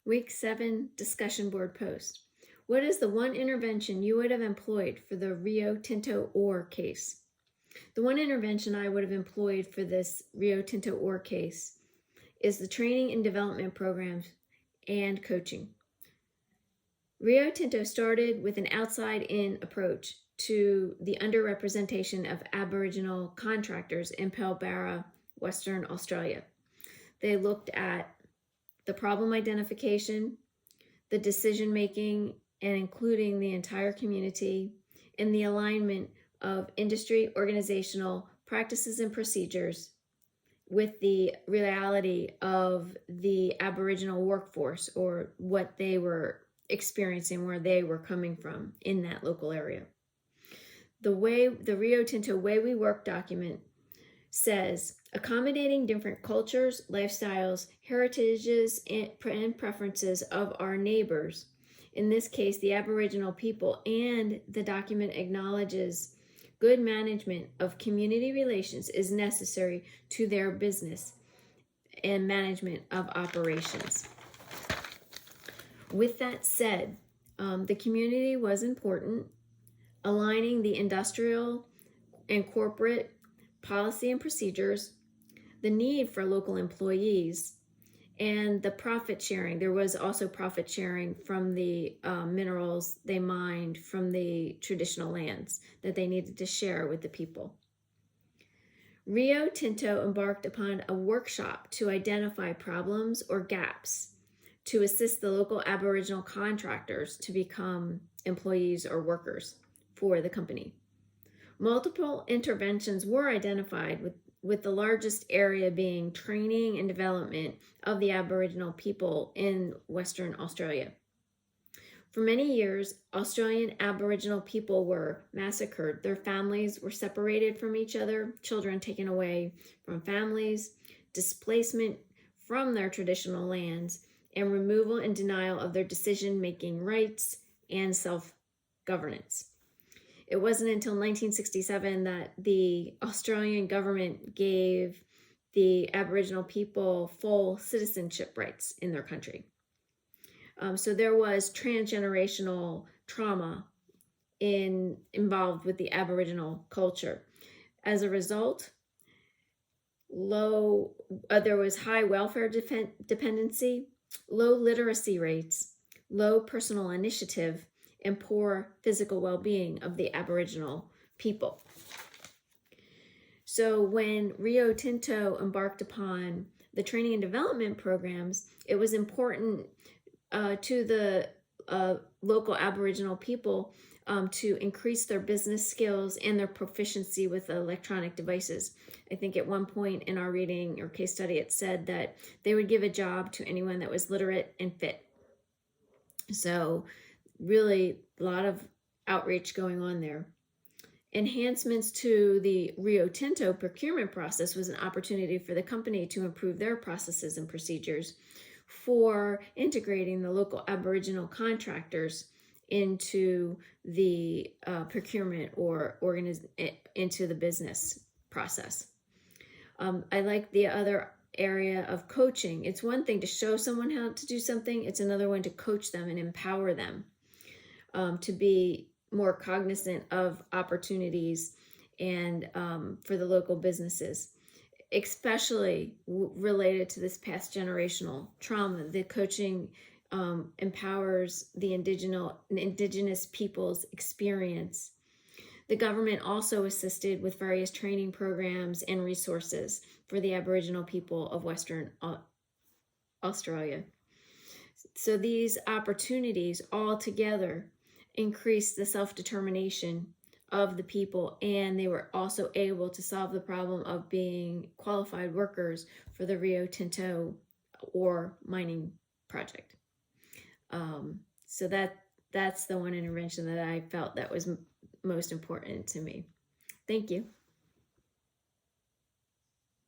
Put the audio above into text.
Week 7 discussion board post. What is the one intervention you would have employed for the Rio Tinto ore case? The one intervention I would have employed for this Rio Tinto ore case is the training and development programs and coaching. Rio Tinto started with an outside-in approach to the underrepresentation of Aboriginal contractors in Pilbara, Western Australia. They looked at the problem identification, the decision making, and including the entire community, and the alignment of industry, organizational practices and procedures with the reality of the Aboriginal workforce, or what they were experiencing, where they were coming from in that local area. The Rio Tinto Way We Work document says, accommodating different cultures, lifestyles, heritages, and preferences of our neighbors, in this case, the Aboriginal people, and the document acknowledges good management of community relations is necessary to their business and management of operations. With that said, the community was important. Aligning the industrial and corporate policy and procedures, the need for local employees, and the profit sharing. There was also profit sharing from the minerals they mined from the traditional lands that they needed to share with the people. Rio Tinto embarked upon a workshop to identify problems or gaps to assist the local Aboriginal contractors to become employees or workers for the company. Multiple interventions were identified, with the largest area being training and development of the Aboriginal people in Western Australia. For many years, Australian Aboriginal people were massacred. Their families were separated from each other, children taken away from families, displacement from their traditional lands, and removal and denial of their decision-making rights and self-governance. It wasn't until 1967 that the Australian government gave the Aboriginal people full citizenship rights in their country. So there was transgenerational trauma involved with the Aboriginal culture. As a result, there was high welfare dependency, low literacy rates, low personal initiative, and poor physical well-being of the Aboriginal people. So when Rio Tinto embarked upon the training and development programs, it was important to the local Aboriginal people to increase their business skills and their proficiency with electronic devices. I think at one point in our reading or case study, it said that they would give a job to anyone that was literate and fit. So really a lot of outreach going on there. Enhancements to the Rio Tinto procurement process was an opportunity for the company to improve their processes and procedures for integrating the local Aboriginal contractors into the procurement or into the business process. I like the other area of coaching. It's one thing to show someone how to do something. It's another one to coach them and empower them to be more cognizant of opportunities and for the local businesses, especially related to this past generational trauma. The coaching empowers the indigenous people's experience. The government also assisted with various training programs and resources for the Aboriginal people of Western Australia. So these opportunities all together increased the self-determination of the people, and they were also able to solve the problem of being qualified workers for the Rio Tinto ore mining project. So that's the one intervention that I felt that was most important to me. Thank you.